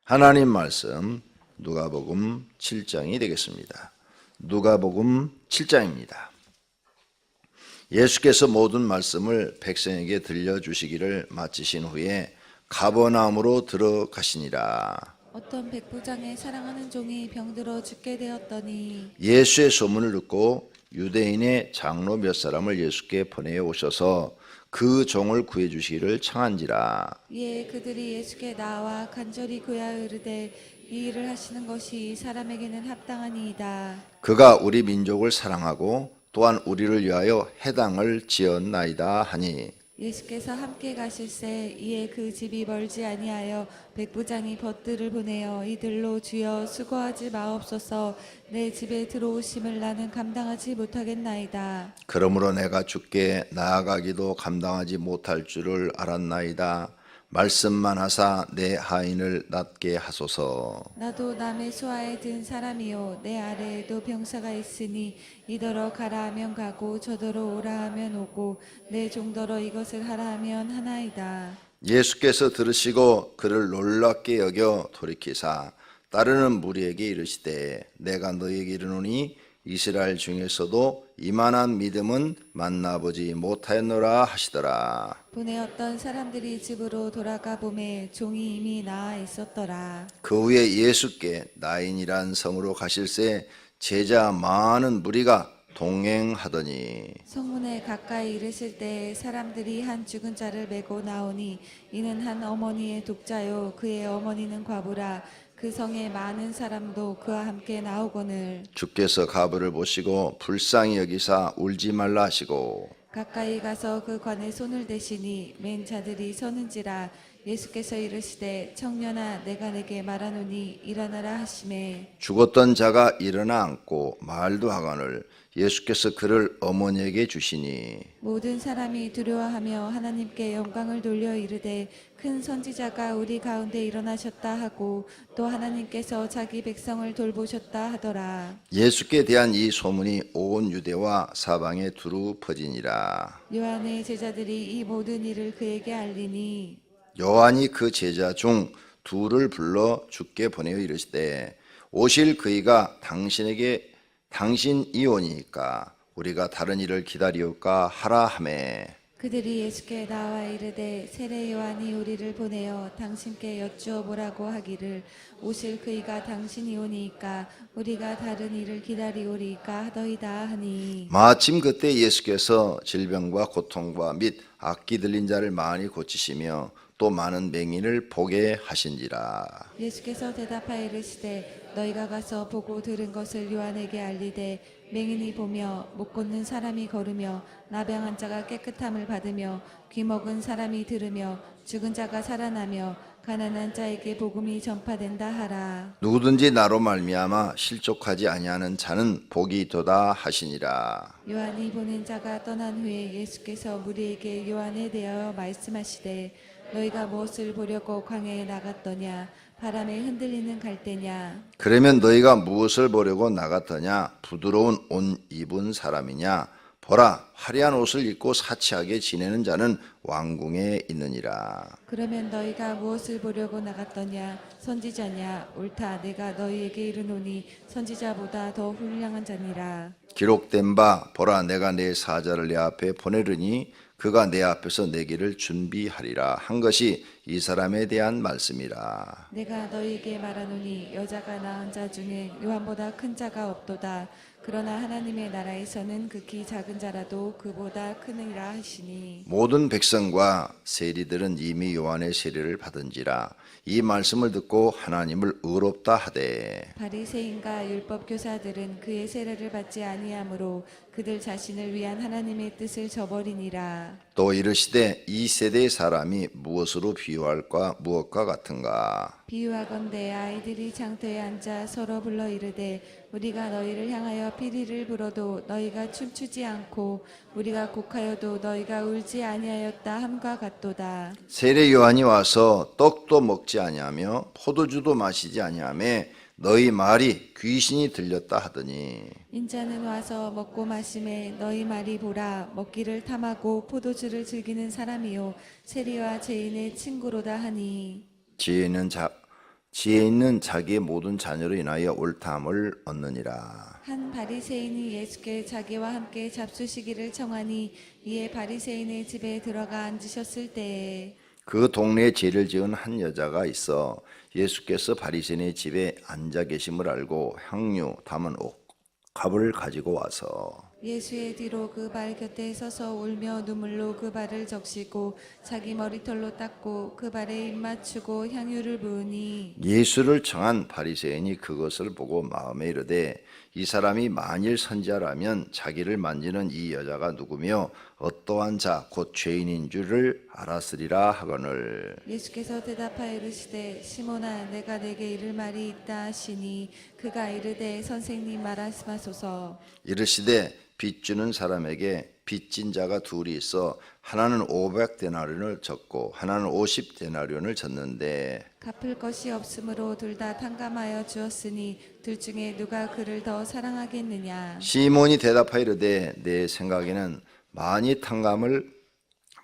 하나님 말씀 누가복음 7장이 되겠습니다. 누가복음 7장입니다. 예수께서 모든 말씀을 백성에게 들려주시기를 마치신 후에 가버나움으로 들어가시니라. 어떤 백부장의 사랑하는 종이 병들어 죽게 되었더니 예수의 소문을 듣고 유대인의 장로 몇 사람을 예수께 보내어 오셔서 그 종을 구해 주시기를 청한지라. 이에 그들이 예수께 나와 간절히 구하여 이르되 이 일을 하시는 것이 사람에게는 합당하니이다. 그가 우리 민족을 사랑하고 또한 우리를 위하여 해당을 지었나이다 하니 예수께서 함께 가실새 이에 그 집이 멀지 아니하여 백부장이 벗들을 보내어 이들로 주여 수고하지 마옵소서 내 집에 들어오심을 나는 감당하지 못하겠나이다. 그러므로 내가 주께 나아가기도 감당하지 못할 줄을 알았나이다. 말씀만 하사 내 하인을 낫게 하소서. 나도 남의 수하에 든 사람이요 내 아래에도 병사가 있으니 이더러 가라 하면 가고 저더러 오라 하면 오고 내 종더러 이것을 하라 하면 하나이다. 예수께서 들으시고 그를 놀랍게 여겨 돌이키사 따르는 무리에게 이르시되 내가 너희에게 이르노니 이스라엘 중에서도 이만한 믿음은 만나보지 못하였노라 하시더라. 보내었던 사람들이 집으로 돌아가 보매 종이 이미 나아 있었더라. 그 후에 예수께 나인이란 성으로 가실새 제자 많은 무리가 동행하더니 성문에 가까이 이르실 때 사람들이 한 죽은 자를 메고 나오니 이는 한 어머니의 독자요 그의 어머니는 과부라. 그 성에 많은 사람도 그와 함께 나오거늘 주께서 가부를 보시고 불쌍히 여기사 울지 말라 하시고 가까이 가서 그 관에 손을 대시니 맨 자들이 서는지라. 예수께서 이르시되 청년아 내가 내게 말하노니 일어나라 하시매 죽었던 자가 일어나 앉고 말도 하거늘 예수께서 그를 어머니에게 주시니 모든 사람이 두려워하며 하나님께 영광을 돌려 이르되 큰 선지자가 우리 가운데 일어나셨다 하고 또 하나님께서 자기 백성을 돌보셨다 하더라. 예수께 대한 이 소문이 온 유대와 사방에 두루 퍼지니라. 요한의 제자들이 이 모든 일을 그에게 알리니 요한이 그 제자 중 둘을 불러 주께 보내어 이르시되 오실 그이가 당신에게 당신이 오니까 우리가 다른 일을 기다리올까 하라 하매 그들이 예수께 나와 이르되 세례 요한이 우리를 보내어 당신께 여쭈어 보라고 하기를 오실 그이가 당신이 오니까 우리가 다른 일을 기다리오리까 하더이다 하니 마침 그때 예수께서 질병과 고통과 및 악기 들린 자를 많이 고치시며 또 많은 맹인을 보게 하신지라. 예수께서 대답하여 이르시되 너희가 가서 보고 들은 것을 요한에게 알리되 맹인이 보며 못 걷는 사람이 걸으며 나병한 자가 깨끗함을 받으며 귀먹은 사람이 들으며 죽은 자가 살아나며 가난한 자에게 복음이 전파된다 하라. 누구든지 나로 말미암아 실족하지 아니하는 자는 복이 있도다 하시니라. 요한이 보낸 자가 떠난 후에 예수께서 무리에게 요한에 대하여 말씀하시되 너희가 무엇을 보려고 광야에 나갔더냐 바람에 흔들리는 갈대냐 그러면 너희가 무엇을 보려고 나갔더냐 부드러운 옷 입은 사람이냐 보라 화려한 옷을 입고 사치하게 지내는 자는 왕궁에 있느니라. 그러면 너희가 무엇을 보려고 나갔더냐 선지자냐 옳다 내가 너희에게 이르노니 선지자보다 더 훌륭한 자니라. 기록된 바 보라 내가 내 사자를 내 앞에 보내르니 그가 내 앞에서 내 길을 준비하리라 한 것이 이 사람에 대한 말씀이라. 내가 너희에게 말하노니 여자가 낳은 자 중에 요한보다 큰 자가 없도다. 그러나 하나님의 나라에서는 극히 작은 자라도 그보다 크니라 하시니 모든 백성과 세리들은 이미 요한의 세례를 받은지라 이 말씀을 듣고 하나님을 의롭다 하되 바리새인과 율법 교사들은 그의 세례를 받지 아니하므로 그들 자신을 위한 하나님의 뜻을 저버리니라. 또 이르시되 이 세대의 사람이 무엇으로 비유할까 무엇과 같은가. 비유하건대 아이들이 장터에 앉아 서로 불러 이르되 우리가 너희를 향하여 피리를 불어도 너희가 춤추지 않고 우리가 곡하여도 너희가 울지 아니하였다 함과 같도다. 세례 요한이 와서 떡도 먹지 아니하며 포도주도 마시지 아니하며 너희 말이 귀신이 들렸다 하더니 인자는 와서 먹고 마심에 너희 말이 보라 먹기를 탐하고 포도주를 즐기는 사람이요 세리와 죄인의 친구로다 하니 지혜는 지혜 있는 자기의 모든 자녀로 인하여 옳다함을 얻느니라. 한 바리새인이 예수께 자기와 함께 잡수시기를 청하니 이에 바리새인의 집에 들어가 앉으셨을 때에 그 동네에 죄를 지은 한 여자가 있어 예수께서 바리새인의 집에 앉아 계심을 알고 향유 담은 옥합을 가지고 와서 예수의 뒤로 그 발 곁에 서서 울며 눈물로 그 발을 적시고 자기 머리털로 닦고 그 발에 입 맞추고 향유를 부으니 예수를 청한 바리새인이 그것을 보고 마음에 이르되 이 사람이 만일 선지자라면 자기를 만지는 이 여자가 누구며 어떠한 자 곧 죄인인 줄을 알았으리라 하거늘. 예수께서 대답하여 이르시되 시몬아 내가 내게 이를 말이 있다 하시니 그가 이르되 선생님 말씀하소서. 이르시되 빚 주는 사람에게 빚진 자가 둘이 있어 하나는 500데나리온을 졌고 하나는 50데나리온을 졌는데 갚을 것이 없으므로 둘 다 탕감하여 주었으니 둘 중에 누가 그를 더 사랑하겠느냐. 시몬이 대답하여 이르되 내 생각에는 많이 탕감을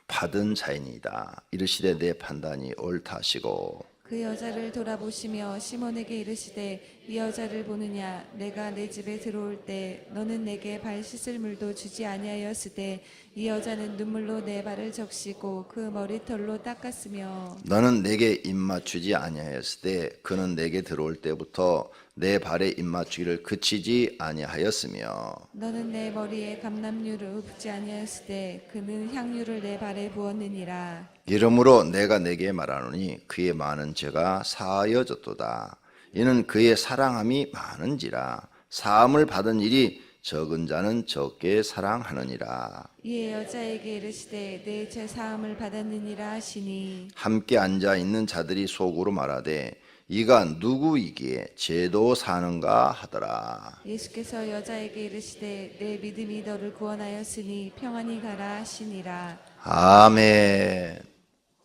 받은 자이니이다. 이르시되 내 판단이 옳다 하시고 그 여자를 돌아보시며 시몬에게 이르시되 이 여자를 보느냐. 내가 내 집에 들어올 때 너는 내게 발 씻을 물도 주지 아니하였으되 이 여자는 눈물로 내 발을 적시고 그 머리털로 닦았으며 너는 내게 입맞추지 아니하였으되 그는 내게 들어올 때부터 내 발에 입맞추기를 그치지 아니하였으며 너는 내 머리에 감람유를 붓지 아니하였으되 그는 향유를 내 발에 부었느니라. 이러므로 내가 내게 말하노니 그의 많은 죄가 사하여졌도다. 이는 그의 사랑함이 많은지라. 사함을 받은 일이 적은 자는 적게 사랑하느니라. 이에 여자에게 이르시되 내 죄 사함을 받았느니라 하시니 함께 앉아 있는 자들이 속으로 말하되 이가 누구이기에 죄도 사는가 하더라. 예수께서 여자에게 이르시되 내 믿음이 너를 구원하였으니 평안히 가라 하시니라. 아멘.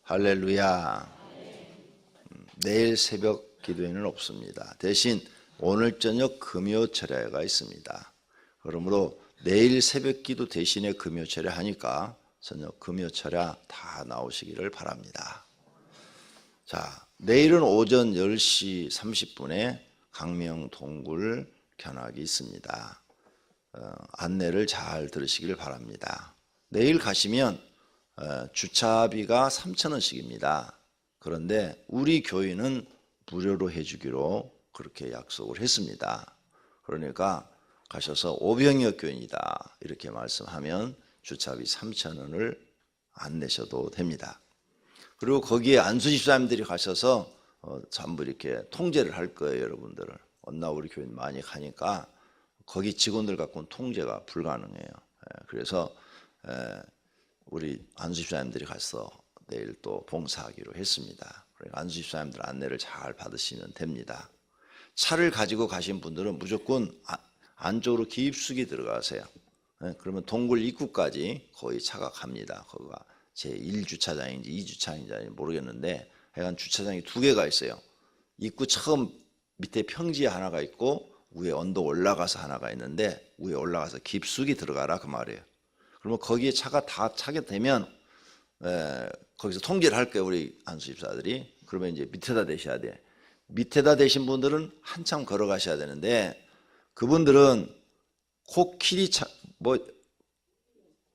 할렐루야. 내일 새벽 기도회는 없습니다. 대신 오늘 저녁 금요 철야가 있습니다. 그러므로 내일 새벽 기도 대신에 금요 철야 하니까 저녁 금요 철야 다 나오시기를 바랍니다. 자, 내일은 오전 10시 30분에 강명 동굴 견학이 있습니다. 안내를 잘 들으시길 바랍니다. 내일 가시면 주차비가 3,000원씩입니다. 그런데 우리 교회는 무료로 해주기로 그렇게 약속을 했습니다. 그러니까 가셔서 오병이어 교인이다 이렇게 말씀하면 주차비 3,000원을 안 내셔도 됩니다. 그리고 거기에 안수 집사님들이 가셔서 전부 이렇게 통제를 할 거예요. 여러분들을 언나 우리 교인 많이 가니까 거기 직원들 갖고는 통제가 불가능해요. 그래서 우리 안수 집사님들이 가서 내일 또 봉사하기로 했습니다. 그러니까 안수 집사님들 안내를 잘 받으시면 됩니다. 차를 가지고 가신 분들은 무조건 안쪽으로 깊숙이 들어가세요. 그러면 동굴 입구까지 거의 차가 갑니다. 거기가 제1주차장인지 2주차장인지 모르겠는데 하여간 주차장이 두 개가 있어요. 입구 처음 밑에 평지에 하나가 있고 위에 언덕 올라가서 하나가 있는데 위에 올라가서 깊숙이 들어가라 그 말이에요. 그러면 거기에 차가 다 차게 되면 거기서 통제를 할 거예요. 우리 안수 집사들이. 그러면 이제 밑에다 대셔야 돼. 밑에다 대신 분들은 한참 걸어가셔야 되는데 그분들은 코끼리 차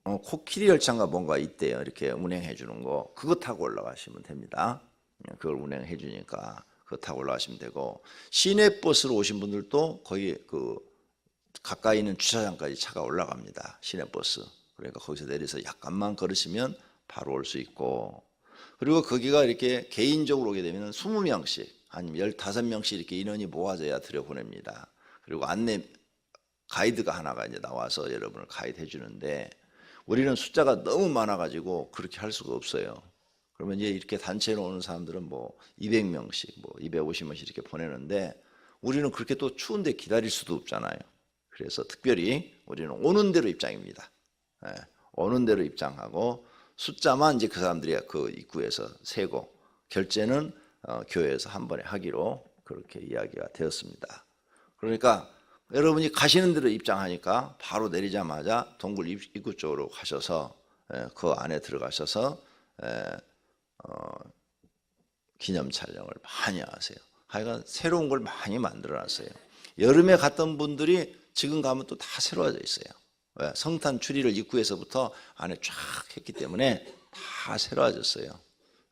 코끼리 열차인가 뭔가 있대요. 이렇게 운행해 주는 거. 그거 타고 올라가시면 됩니다. 그걸 운행해 주니까 그거 타고 올라가시면 되고 시내버스로 오신 분들도 거기 그 가까이 있는 주차장까지 차가 올라갑니다. 시내버스. 그러니까 거기서 내려서 약간만 걸으시면 바로 올 수 있고 그리고 거기가 이렇게 개인적으로 오게 되면 20명씩 아니면 15명씩 이렇게 인원이 모아져야 들여보냅니다. 그리고 안내 가이드가 하나가 이제 나와서 여러분을 가이드해 주는데 우리는 숫자가 너무 많아가지고 그렇게 할 수가 없어요. 그러면 이제 이렇게 단체로 오는 사람들은 뭐 200명씩, 뭐 250명씩 이렇게 보내는데 우리는 그렇게 또 추운데 기다릴 수도 없잖아요. 그래서 특별히 우리는 오는 대로 입장입니다. 오는 대로 입장하고 숫자만 이제 그 사람들이 그 입구에서 세고 결제는 교회에서 한 번에 하기로 그렇게 이야기가 되었습니다. 그러니까 여러분이 가시는 대로 입장하니까 바로 내리자마자 동굴 입구 쪽으로 가셔서 그 안에 들어가셔서 기념 촬영을 많이 하세요. 하여간 새로운 걸 많이 만들어놨어요. 여름에 갔던 분들이 지금 가면 또 다 새로워져 있어요. 왜? 성탄 추리를 입구에서부터 안에 쫙 했기 때문에 다 새로워졌어요.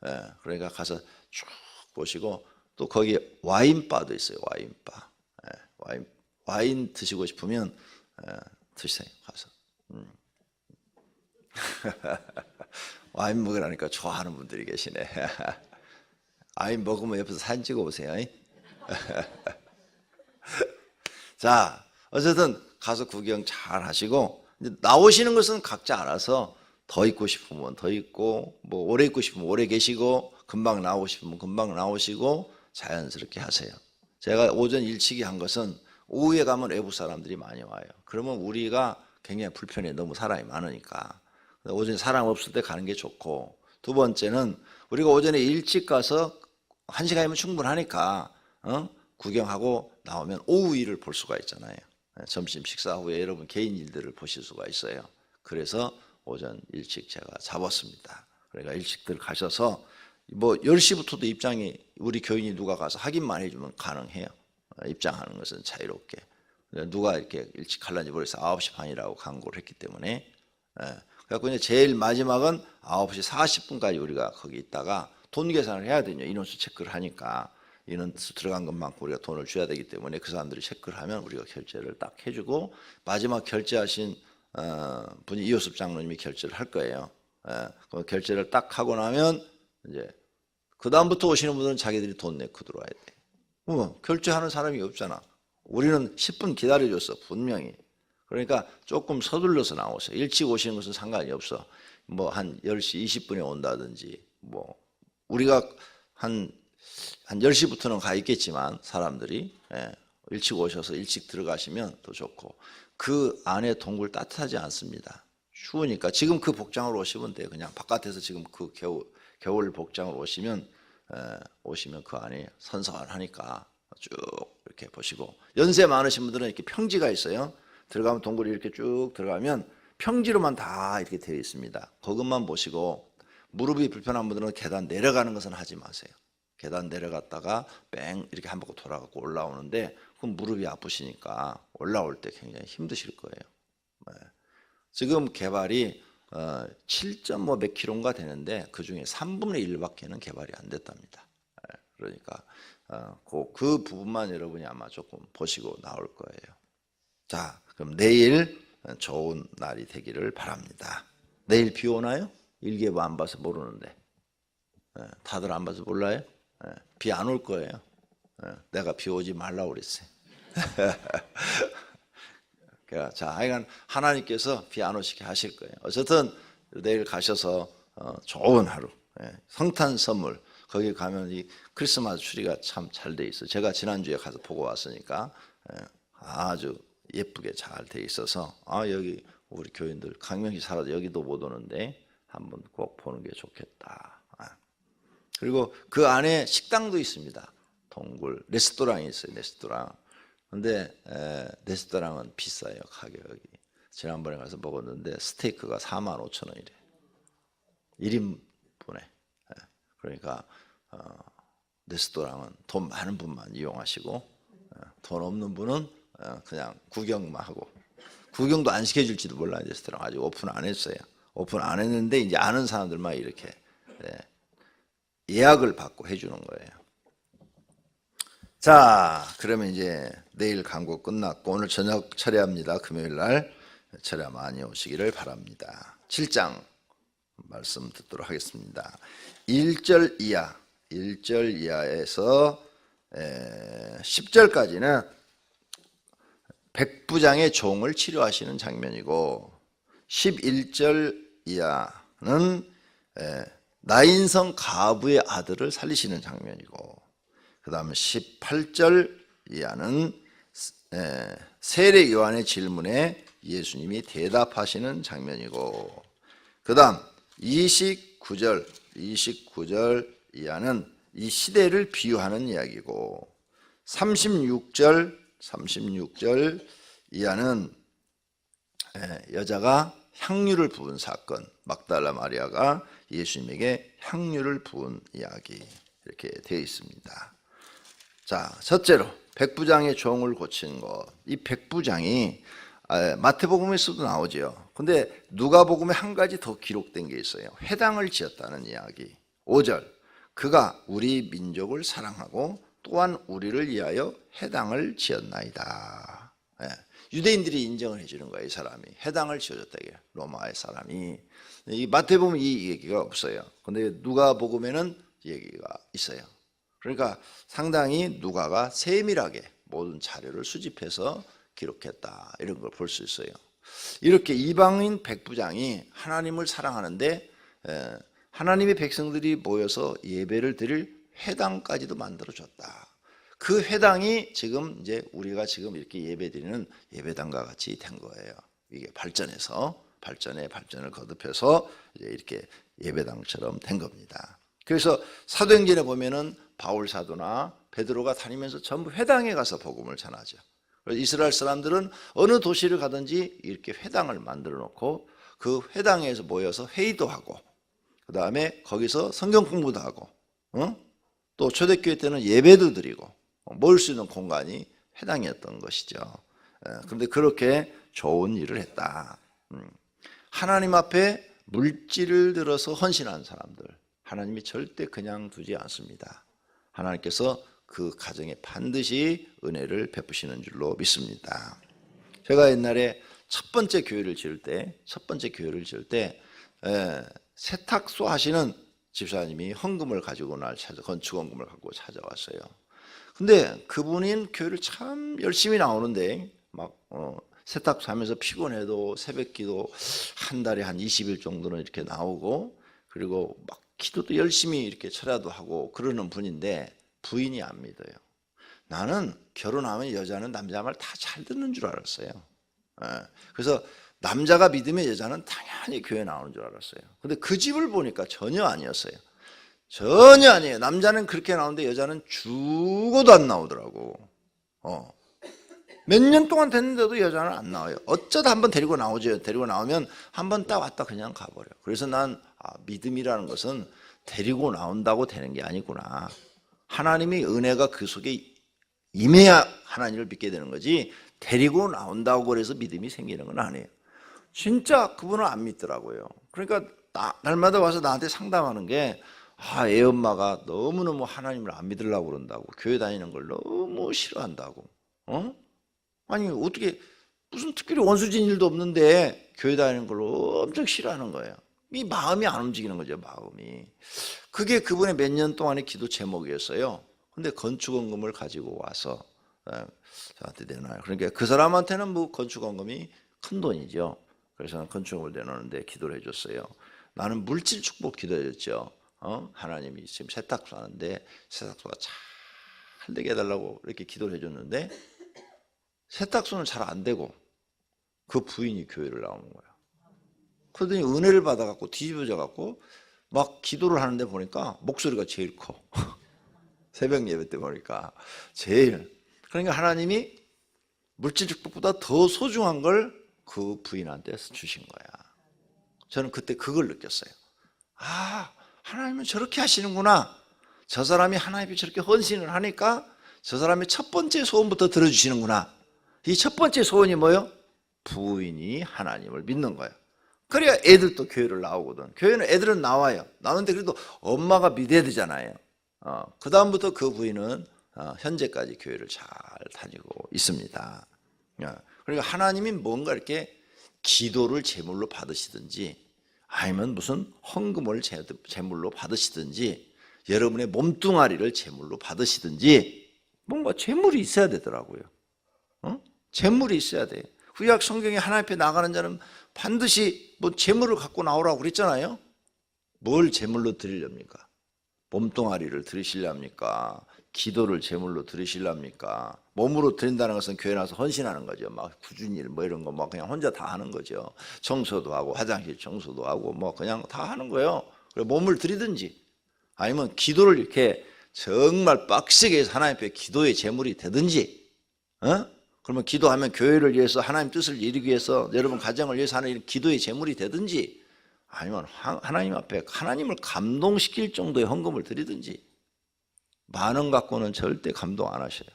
예, 그러니까 가서 쭉 보시고 또 거기 와인바도 있어요. 와인바. 예, 와인 드시고 싶으면 드세요. 가서. 와인 먹으라니까 좋아하는 분들이 계시네. 와인 먹으면 옆에서 사진 찍어 보세요. 자, 어쨌든 가서 구경 잘 하시고 이제 나오시는 것은 각자 알아서 더 있고 싶으면 더 있고 뭐 오래 있고 싶으면 오래 계시고 금방 나오고 싶으면 금방 나오시고 자연스럽게 하세요. 제가 오전 일찍이 한 것은 오후에 가면 외부 사람들이 많이 와요. 그러면 우리가 굉장히 불편해. 너무 사람이 많으니까. 오전에 사람 없을 때 가는 게 좋고, 두 번째는 우리가 오전에 일찍 가서 1시간이면 충분하니까 구경하고 나오면 오후 일을 볼 수가 있잖아요. 점심 식사 후에 여러분 개인 일들을 보실 수가 있어요. 그래서 오전 일찍 제가 잡았습니다. 그러니까 일찍들 가셔서 뭐 10시부터도 입장이 우리 교인이 누가 가서 확인만 해주면 가능해요. 입장하는 것은 자유롭게. 누가 이렇게 일찍 갈란지 모르겠어. 9시 반이라고 광고를 했기 때문에. 그래서 이제 제일 마지막은 9시 40분까지 우리가 거기 있다가 돈 계산을 해야 되냐. 인원수 체크를 하니까 인원수 들어간 것만큼 우리가 돈을 줘야 되기 때문에 그 사람들이 체크를 하면 우리가 결제를 딱 해주고 마지막 결제하신 분이 이호섭 장로님이 결제를 할 거예요. 그럼 결제를 딱 하고 나면 이제 그 다음부터 오시는 분들은 자기들이 돈 내고 들어와야 돼. 결제하는 사람이 없잖아. 우리는 10분 기다려줬어 분명히. 그러니까 조금 서둘러서 나오세요. 일찍 오시는 것은 상관이 없어. 뭐 한 10시 20분에 온다든지 뭐 우리가 한 10시부터는 가 있겠지만 사람들이 일찍 오셔서 일찍 들어가시면 더 좋고 그 안에 동굴 따뜻하지 않습니다. 추우니까 지금 그 복장으로 오시면 돼요. 그냥 바깥에서 지금 그 겨울 복장으로 오시면 그 안에 선선하니까 쭉 이렇게 보시고 연세 많으신 분들은 이렇게 평지가 있어요. 들어가면 동굴이 이렇게 쭉 들어가면 평지로만 다 이렇게 되어 있습니다. 그것만 보시고 무릎이 불편한 분들은 계단 내려가는 것은 하지 마세요. 계단 내려갔다가 뺑 이렇게 한 바퀴 돌아가고 올라오는데 그럼 무릎이 아프시니까 올라올 때 굉장히 힘드실 거예요. 지금 개발이 7.5 몇 킬로인가 되는데 그 중에 3분의 1밖에는 개발이 안 됐답니다. 그러니까 그 부분만 여러분이 아마 조금 보시고 나올 거예요. 자, 그럼 내일 좋은 날이 되기를 바랍니다. 내일 비 오나요? 일기예보 안 봐서 모르는데. 다들 안 봐서 몰라요? 비 안 올 거예요. 내가 비 오지 말라고 그랬어요. 자, 하여간 하나님께서 비 안 오시게 하실 거예요. 어쨌든 내일 가셔서 좋은 하루, 성탄 선물, 거기 가면 이 크리스마스 추리가 참 잘 돼 있어요. 제가 지난주에 가서 보고 왔으니까 아주 예쁘게 잘 돼 있어서 여기 우리 교인들 강명시 살아도 여기도 못 오는데 한번 꼭 보는 게 좋겠다. 그리고 그 안에 식당도 있습니다. 동굴 레스토랑이 있어요. 레스토랑. 근데 레스토랑은 비싸요. 가격이. 지난번에 가서 먹었는데 스테이크가 45,000원이래. 1인분에. 그러니까 레스토랑은 돈 많은 분만 이용하시고 돈 없는 분은 그냥 구경만 하고 구경도 안 시켜줄지도 몰라요. 레스토랑 아직 오픈 안 했어요. 오픈 안 했는데 이제 아는 사람들만 이렇게 예약을 받고 해주는 거예요. 자, 그러면 이제 내일 광고 끝났고 오늘 저녁 철야합니다. 금요일 날 철야 많이 오시기를 바랍니다. 7장 말씀 듣도록 하겠습니다. 1절 이하에서 10절까지는 백부장의 종을 치료하시는 장면이고 11절 이하는 나인성 가부의 아들을 살리시는 장면이고 그 다음에 18절 이하는 세례 요한의 질문에 예수님이 대답하시는 장면이고 그 다음 29절 이하는 이 시대를 비유하는 이야기고 36절 이하는 여자가 향유를 부은 사건, 막달라 마리아가 예수님에게 향유를 부은 이야기 이렇게 되어 있습니다. 자, 첫째로 백부장의 종을 고친 것. 이 백부장이 마태복음에서도 나오죠. 근데 누가복음에 한 가지 더 기록된 게 있어요. 회당을 지었다는 이야기. 5절. 그가 우리 민족을 사랑하고 또한 우리를 위하여 회당을 지었나이다. 예. 유대인들이 인정을 해주는 거예요. 이 사람이 회당을 지어줬다. 이게 로마의 사람이. 이 마태복음에 이 얘기가 없어요. 근데 누가복음에는 얘기가 있어요. 그러니까 상당히 누가가 세밀하게 모든 자료를 수집해서 기록했다, 이런 걸 볼 수 있어요. 이렇게 이방인 백부장이 하나님을 사랑하는데 하나님의 백성들이 모여서 예배를 드릴 회당까지도 만들어줬다. 그 회당이 지금 이제 우리가 지금 이렇게 예배드리는 예배당과 같이 된 거예요. 이게 발전해서 발전을 거듭해서 이제 이렇게 예배당처럼 된 겁니다. 그래서 사도행전에 보면은 바울 사도나 베드로가 다니면서 전부 회당에 가서 복음을 전하죠. 이스라엘 사람들은 어느 도시를 가든지 이렇게 회당을 만들어 놓고 그 회당에서 모여서 회의도 하고, 그 다음에 거기서 성경 공부도 하고, 또 초대교회 때는 예배도 드리고 모일 수 있는 공간이 회당이었던 것이죠. 그런데 그렇게 좋은 일을 했다. 하나님 앞에 물질을 들어서 헌신한 사람들, 하나님이 절대 그냥 두지 않습니다. 하나님께서 그 가정에 반드시 은혜를 베푸시는 줄로 믿습니다. 제가 옛날에 첫 번째 교회를 지을 때 세탁소 하시는 집사님이 헌금을 가지고 건축원금을 갖고 찾아왔어요. 근데 그분인 교회를 참 열심히 나오는데 막 세탁소 하면서 피곤해도 새벽 기도 한 달에 한 20일 정도는 이렇게 나오고, 그리고 막 기도도 열심히 이렇게 철야도 하고 그러는 분인데 부인이 안 믿어요. 나는 결혼하면 여자는 남자 말 다 잘 듣는 줄 알았어요. 그래서 남자가 믿으면 여자는 당연히 교회 나오는 줄 알았어요. 근데 그 집을 보니까 전혀 아니었어요. 전혀 아니에요. 남자는 그렇게 나오는데 여자는 죽어도 안 나오더라고. 몇 년 동안 됐는데도 여자는 안 나와요. 어쩌다 한번 데리고 나오죠. 데리고 나오면 한번 딱 왔다 그냥 가버려. 그래서 난 믿음이라는 것은 데리고 나온다고 되는 게 아니구나. 하나님의 은혜가 그 속에 임해야 하나님을 믿게 되는 거지, 데리고 나온다고 그래서 믿음이 생기는 건 아니에요. 진짜 그분은 안 믿더라고요. 그러니까 날마다 와서 나한테 상담하는 게 애 엄마가 너무너무 하나님을 안 믿으려고 그런다고, 교회 다니는 걸 너무 싫어한다고. 아니 어떻게 무슨 특별히 원수진 일도 없는데 교회 다니는 걸 엄청 싫어하는 거예요. 이 마음이 안 움직이는 거죠, 마음이. 그게 그분의 몇 년 동안의 기도 제목이었어요. 근데 건축원금을 가지고 와서 저한테 내놔요. 그러니까 그 사람한테는 뭐 건축원금이 큰 돈이죠. 그래서 저는 건축원금을 내놓는데 기도를 해줬어요. 나는 물질 축복 기도해줬죠. 하나님이 지금 세탁소 하는데 세탁소가 잘 되게 해달라고 이렇게 기도를 해줬는데 세탁소는 잘 안 되고 그 부인이 교회를 나오는 거야. 그러더니 은혜를 받아갖고 뒤집어져갖고 막 기도를 하는데 보니까 목소리가 제일 커. 새벽 예배 때 보니까 제일. 그러니까 하나님이 물질 축복보다 더 소중한 걸 그 부인한테 주신 거야. 저는 그때 그걸 느꼈어요. 하나님은 저렇게 하시는구나. 저 사람이 하나님이 저렇게 헌신을 하니까 저 사람의 첫 번째 소원부터 들어주시는구나. 이 첫 번째 소원이 뭐예요? 부인이 하나님을 믿는 거예요. 그래야 애들도 교회를 나오거든. 교회는 애들은 나와요. 나오는데 그래도 엄마가 믿어야 되잖아요. 그 다음부터 그 부인은 현재까지 교회를 잘 다니고 있습니다. 그러니까 하나님이 뭔가 이렇게 기도를 제물로 받으시든지, 아니면 무슨 헌금을 제물로 받으시든지, 여러분의 몸뚱아리를 제물로 받으시든지 뭔가 제물이 있어야 되더라고요. 제물이 있어야 돼. 구약 성경에 하나님 앞에 나가는 자는 반드시 뭐 제물을 갖고 나오라고 그랬잖아요. 뭘 제물로 드리렵니까? 몸뚱아리를 드리시렵니까? 기도를 제물로 드리시렵니까? 몸으로 드린다는 것은 교회 나와서 헌신하는 거죠. 막 구준일 뭐 이런 거 막 그냥 혼자 다 하는 거죠. 청소도 하고 화장실 청소도 하고 뭐 그냥 다 하는 거예요. 그리고 몸을 드리든지, 아니면 기도를 이렇게 정말 빡세게 해서 하나님 앞에 기도의 제물이 되든지, 그러면 기도하면 교회를 위해서 하나님 뜻을 이루기 위해서, 여러분 가정을 위해서 하는 기도의 제물이 되든지, 아니면 하나님 앞에 하나님을 감동시킬 정도의 헌금을 드리든지, 10,000원 갖고는 절대 감동 안 하셔요.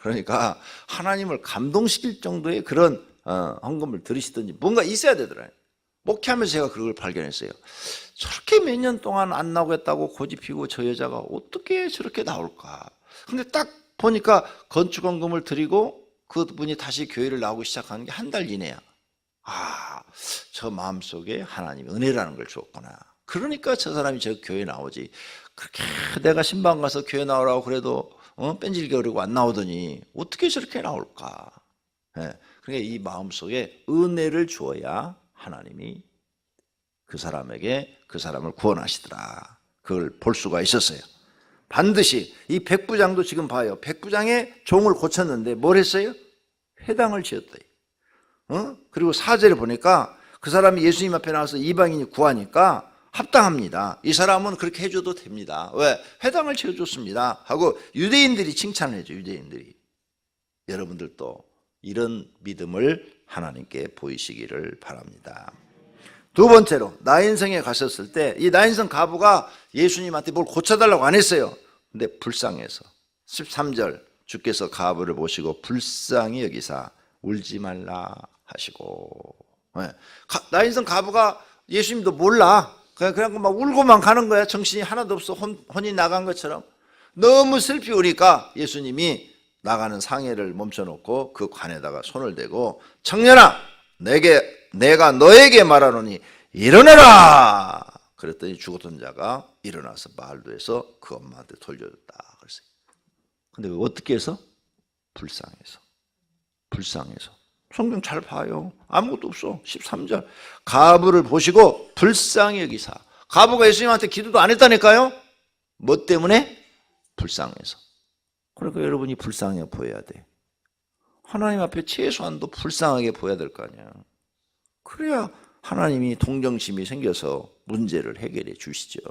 그러니까 하나님을 감동시킬 정도의 그런 헌금을 드리시든지 뭔가 있어야 되더라고요. 목회하면서 제가 그걸 발견했어요. 저렇게 몇 년 동안 안 나오겠다고 고집 피고 저 여자가 어떻게 저렇게 나올까. 근데 딱 보니까 건축헌금을 드리고 그분이 다시 교회를 나오기 시작하는 게 한 달 이내야. 저 마음속에 하나님이 은혜라는 걸 주었구나. 그러니까 저 사람이 저 교회 나오지. 그렇게 내가 신방 가서 교회 나오라고 그래도 뺀질거리고 안 나오더니 어떻게 저렇게 나올까. 그러니까 이 마음속에 은혜를 주어야 하나님이 그 사람에게 그 사람을 구원하시더라. 그걸 볼 수가 있었어요. 반드시 이 백부장도 지금 봐요. 백부장의 종을 고쳤는데 뭘 했어요? 회당을 지었다. 그리고 4절에 보니까 그 사람이 예수님 앞에 나와서 이방인이 구하니까 합당합니다. 이 사람은 그렇게 해줘도 됩니다. 왜? 회당을 지어줬습니다 하고 유대인들이 칭찬을 해줘. 유대인들이. 여러분들도 이런 믿음을 하나님께 보이시기를 바랍니다. 두 번째로 나인성에 가셨을 때 이 나인성 가부가 예수님한테 뭘 고쳐달라고 안 했어요. 근데 불쌍해서 13절 주께서 가부를 보시고 불쌍히 여기사 울지 말라 하시고. 나인성 가부가 예수님도 몰라. 그냥 막 울고만 가는 거야. 정신이 하나도 없어. 혼이 나간 것처럼. 너무 슬피 우니까 예수님이 나가는 상해를 멈춰놓고 그 관에다가 손을 대고 청년아 내가 너에게 말하노니 일어나라. 그랬더니 죽었던 자가 일어나서 말도 해서 그 엄마한테 돌려줬다 그랬어요. 근데 왜 어떻게 해서? 불쌍해서. 성경 잘 봐요. 아무것도 없어. 13절 가부를 보시고 불쌍히 여기사. 가부가 예수님한테 기도도 안 했다니까요. 뭐 때문에? 불쌍해서. 그러니까 여러분이 불쌍해 보여야 돼. 하나님 앞에 최소한도 불쌍하게 보여야 될 거 아니야. 그래야 하나님이 동정심이 생겨서 문제를 해결해 주시죠.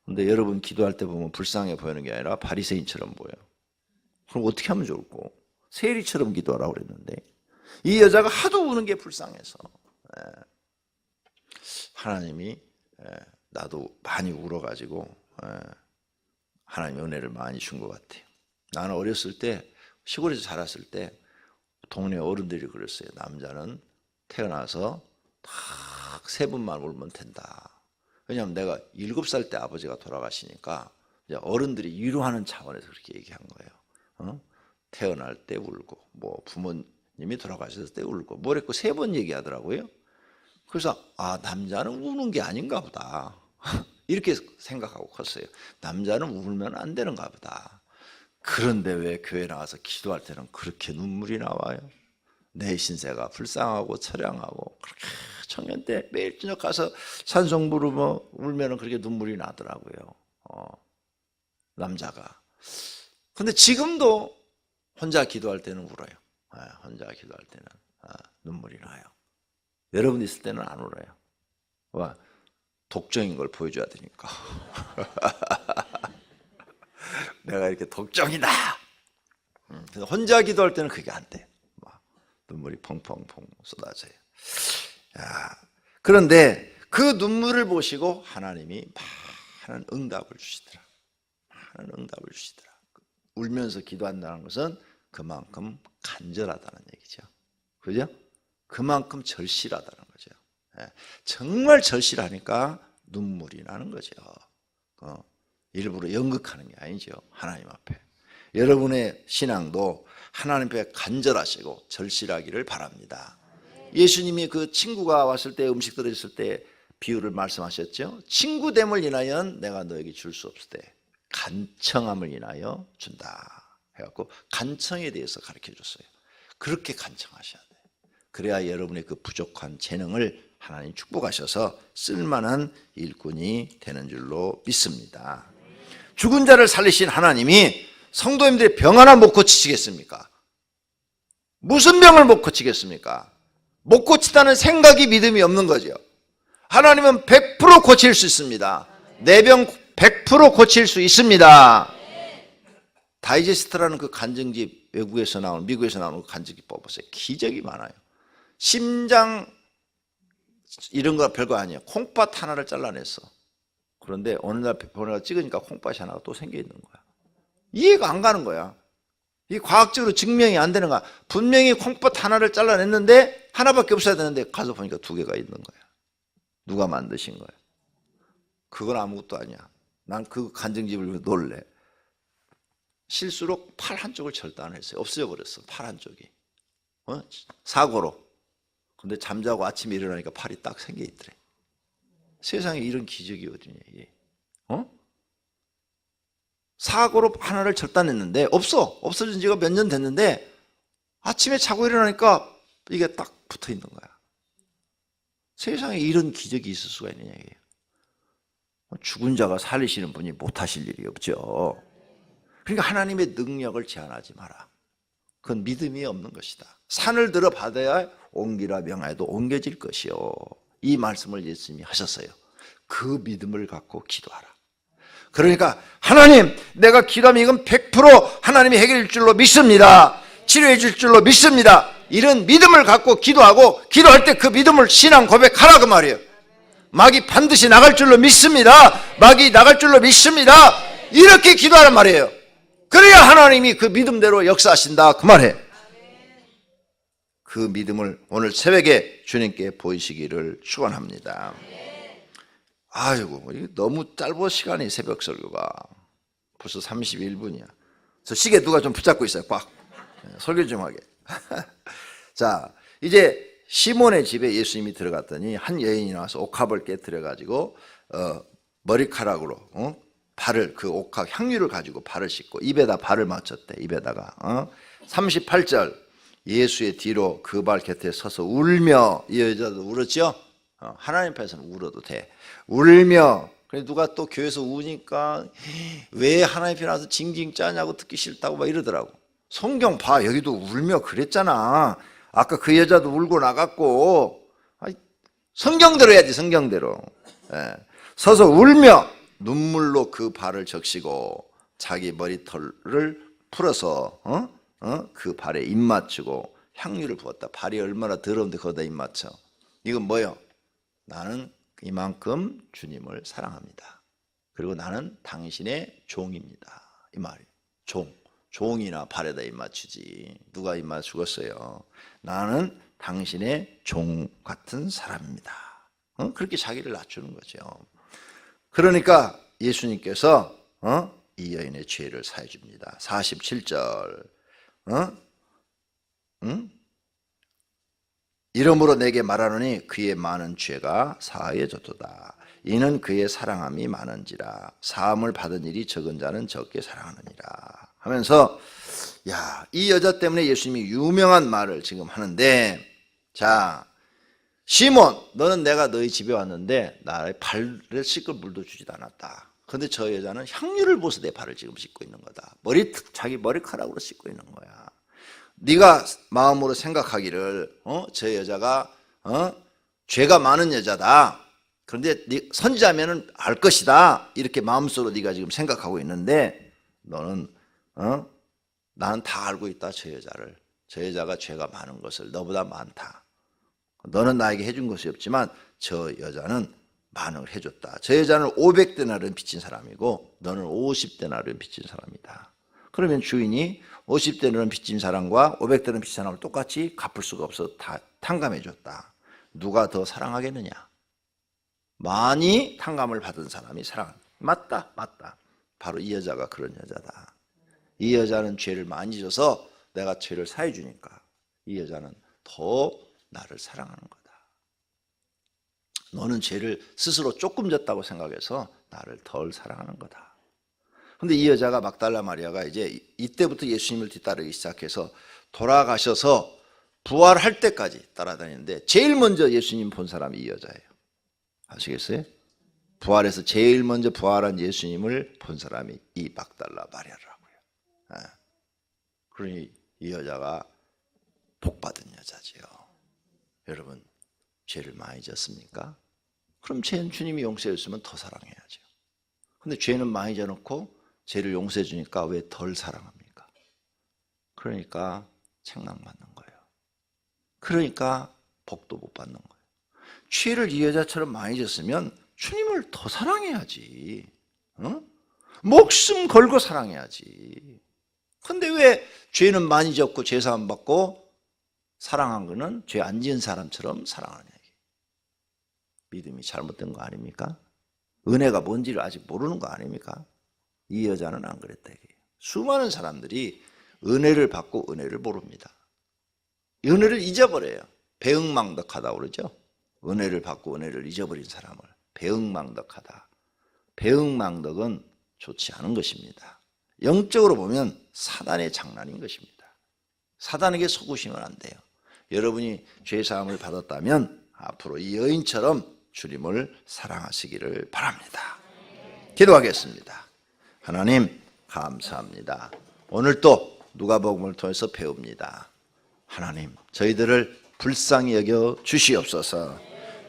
근데 여러분 기도할 때 보면 불쌍해 보이는 게 아니라 바리새인처럼 보여. 그럼 어떻게 하면 좋을까? 세리처럼 기도하라고 그랬는데 이 여자가 하도 우는 게 불쌍해서 하나님이 나도 많이 울어가지고 하나님의 은혜를 많이 준 것 같아요. 나는 어렸을 때 시골에서 자랐을 때 동네 어른들이 그랬어요. 남자는 태어나서 딱 3번만 울면 된다. 왜냐하면 내가 7살 때 아버지가 돌아가시니까 이제 어른들이 위로하는 차원에서 그렇게 얘기한 거예요. 태어날 때 울고 뭐 부모님이 돌아가셨을 때 울고 뭐랬고 3번 얘기하더라고요. 그래서 남자는 우는 게 아닌가 보다. 이렇게 생각하고 컸어요. 남자는 울면 안 되는가 보다. 그런데 왜 교회 나와서 기도할 때는 그렇게 눈물이 나와요? 내 신세가 불쌍하고 처량하고 그렇게 청년 때 매일 저녁 가서 찬송 부르며 울면 그렇게 눈물이 나더라고요. 남자가. 근데 지금도 혼자 기도할 때는 울어요. 혼자 기도할 때는 눈물이 나요. 여러분 있을 때는 안 울어요. 독정인 걸 보여줘야 되니까. 내가 이렇게 독정이다. 혼자 기도할 때는 그게 안 돼. 막 눈물이 펑펑펑 쏟아져요. 그런데 그 눈물을 보시고 하나님이 많은 응답을 주시더라. 많은 응답을 주시더라. 울면서 기도한다는 것은 그만큼 간절하다는 얘기죠. 그죠? 그만큼 절실하다는 거죠. 정말 절실하니까 눈물이 나는 거죠. 일부러 연극하는 게 아니죠. 하나님 앞에. 여러분의 신앙도 하나님 앞에 간절하시고 절실하기를 바랍니다. 예수님이 그 친구가 왔을 때 음식 들어있을 때 비유를 말씀하셨죠. 친구됨을 인하여 내가 너에게 줄 수 없을 때 간청함을 인하여 준다 해갖고 간청에 대해서 가르쳐줬어요. 그렇게 간청하셔야 돼요. 그래야 여러분의 그 부족한 재능을 하나님 축복하셔서 쓸만한 일꾼이 되는 줄로 믿습니다. 죽은 자를 살리신 하나님이 성도님들의 병 하나 못 고치시겠습니까? 무슨 병을 못 고치겠습니까? 못 고치다는 생각이 믿음이 없는 거죠. 하나님은 100% 고칠 수 있습니다. 내 병 100% 고칠 수 있습니다. 다이제스트라는 그 간증집, 외국에서 나오는, 미국에서 나오는 그 간증집 뽑았어요. 기적이 많아요. 심장 이런 거 별거 아니에요. 콩팥 하나를 잘라냈어. 그런데 어느 날 보내가 찍으니까 콩팥이 하나가 또 생겨 있는 거야. 이해가 안 가는 거야. 이 과학적으로 증명이 안 되는 거야. 분명히 콩팥 하나를 잘라냈는데 하나밖에 없어야 되는데 가서 보니까 두 개가 있는 거야. 누가 만드신 거야? 그건 아무것도 아니야. 난 그 간증집을 놀래. 실수로 팔 한쪽을 절단했어요. 없어져 버렸어. 팔 한쪽이. 사고로. 근데 잠자고 아침에 일어나니까 팔이 딱 생겨 있더래. 세상에 이런 기적이 어디냐 이게. 사고로 하나를 절단했는데 없어진 지가 몇 년 됐는데 아침에 자고 일어나니까 이게 딱 붙어 있는 거야. 세상에 이런 기적이 있을 수가 있느냐 이게. 죽은 자가 살리시는 분이 못하실 일이 없죠. 그러니까 하나님의 능력을 제한하지 마라. 그건 믿음이 없는 것이다. 산을 들어 바다에 옮기라 명하여도 옮겨질 것이요. 이 말씀을 예수님이 하셨어요. 그 믿음을 갖고 기도하라. 그러니까 하나님, 내가 기도하면 이건 100% 하나님이 해결해 줄 줄로 믿습니다. 치료해 줄 줄로 믿습니다. 이런 믿음을 갖고 기도하고, 기도할 때 그 믿음을 신앙 고백하라 그 말이에요. 마귀 반드시 나갈 줄로 믿습니다. 마귀 나갈 줄로 믿습니다. 이렇게 기도하란 말이에요. 그래야 하나님이 그 믿음대로 역사하신다 그 말이에요. 그 믿음을 오늘 새벽에 주님께 보이시기를 축원합니다. 아이고, 너무 짧은 시간이 새벽 설교가 벌써 31분이야. 저 시계 누가 좀 붙잡고 있어요. 꽉. 설교 좀 하게. 자, 이제 시몬의 집에 예수님이 들어갔더니 한 여인이 나와서 옥합을 깨뜨려가지고 머리카락으로 발을, 그 옥합 향유를 가지고 발을 씻고 입에다 발을 맞췄대. 입에다가 38절 예수의 뒤로 그 발 곁에 서서 울며, 이 여자도 울었죠. 하나님 앞에서는 울어도 돼. 울며. 그래 누가 또 교회에서 우니까 왜 하나님 앞에 나와서 징징 짜냐고 듣기 싫다고 막 이러더라고. 성경 봐, 여기도 울며 그랬잖아. 아까 그 여자도 울고 나갔고. 성경대로 해야지, 성경대로. 서서 울며 눈물로 그 발을 적시고 자기 머리털을 풀어서 그 발에 입 맞추고 향유를 부었다. 발이 얼마나 더러운데 거기다 입 맞춰. 이건 뭐요? 나는 이만큼 주님을 사랑합니다. 그리고 나는 당신의 종입니다. 이 말이에요. 종이나 발에다 입 맞추지. 누가 입 맞추겠어요? 나는 당신의 종 같은 사람입니다. 그렇게 자기를 낮추는 거죠. 그러니까 예수님께서 이 여인의 죄를 사해 줍니다. 47절. 이러므로 내게 말하노니 그의 많은 죄가 사하여졌도다. 이는 그의 사랑함이 많은지라. 사함을 받은 일이 적은 자는 적게 사랑하느니라. 하면서 이 여자 때문에 예수님이 유명한 말을 지금 하는데, 자, 시몬, 너는 내가 너희 집에 왔는데 나의 발을 씻을 물도 주지도 않았다. 그런데 저 여자는 향유를 부어서 내 발을 지금 씻고 있는 거다. 자기 머리카락으로 씻고 있는 거야. 네가 마음으로 생각하기를 저 여자가 죄가 많은 여자다. 그런데 선지자면은 알 것이다. 이렇게 마음속으로 네가 지금 생각하고 있는데, 너는 나는 다 알고 있다. 저 여자를. 저 여자가 죄가 많은 것을, 너보다 많다. 너는 나에게 해준 것이 없지만 저 여자는 많은 걸 해줬다. 저 여자는 500데나리온 빚진 사람이고 너는 50데나리온 빚진 사람이다. 그러면 주인이 50데나리온 빚진 사람과 500데나리온 빚진 사람을 똑같이 갚을 수가 없어 다 탕감해 줬다. 누가 더 사랑하겠느냐? 많이 탕감을 받은 사람이 맞다. 바로 이 여자가 그런 여자다. 이 여자는 죄를 많이 져서 내가 죄를 사해 주니까 이 여자는 더 나를 사랑하는 거다. 너는 죄를 스스로 조금 졌다고 생각해서 나를 덜 사랑하는 거다. 그런데 이 여자가 막달라 마리아가 이제 이때부터 예수님을 뒤따르기 시작해서 돌아가셔서 부활할 때까지 따라다니는데 제일 먼저 예수님 본 사람이 이 여자예요. 아시겠어요? 부활해서 제일 먼저 부활한 예수님을 본 사람이 이 막달라 마리아라고요. 그러니 이 여자가 복받은 여자지요. 여러분, 죄를 많이 졌습니까? 그럼 죄는 주님이 용서해 줬으면 더 사랑해야죠. 근데 죄는 많이 져놓고 죄를 용서해 주니까 왜 덜 사랑합니까? 그러니까 책망받는 거예요. 그러니까 복도 못 받는 거예요. 죄를 이 여자처럼 많이 졌으면 주님을 더 사랑해야지. 목숨 걸고 사랑해야지. 근데 왜 죄는 많이 졌고 죄사함 받고 사랑한 거는 죄 안 지은 사람처럼 사랑하느냐. 믿음이 잘못된 거 아닙니까? 은혜가 뭔지를 아직 모르는 거 아닙니까? 이 여자는 안 그랬다. 수많은 사람들이 은혜를 받고 은혜를 모릅니다. 은혜를 잊어버려요. 배응망덕하다고 그러죠. 은혜를 받고 은혜를 잊어버린 사람을 배응망덕하다. 배응망덕은 좋지 않은 것입니다. 영적으로 보면 사단의 장난인 것입니다. 사단에게 속으시면 안 돼요. 여러분이 죄사함을 받았다면 앞으로 이 여인처럼 주님을 사랑하시기를 바랍니다. 기도하겠습니다. 하나님 감사합니다. 오늘 또 누가복음을 통해서 배웁니다. 하나님, 저희들을 불쌍히 여겨 주시옵소서.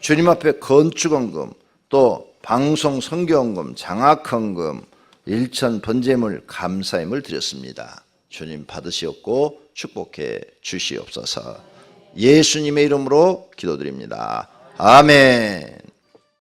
주님 앞에 건축헌금, 또 방송 선교헌금, 장학헌금, 일천 번제물 감사임을 드렸습니다. 주님 받으시옵고 축복해 주시옵소서. 예수님의 이름으로 기도드립니다. 아멘.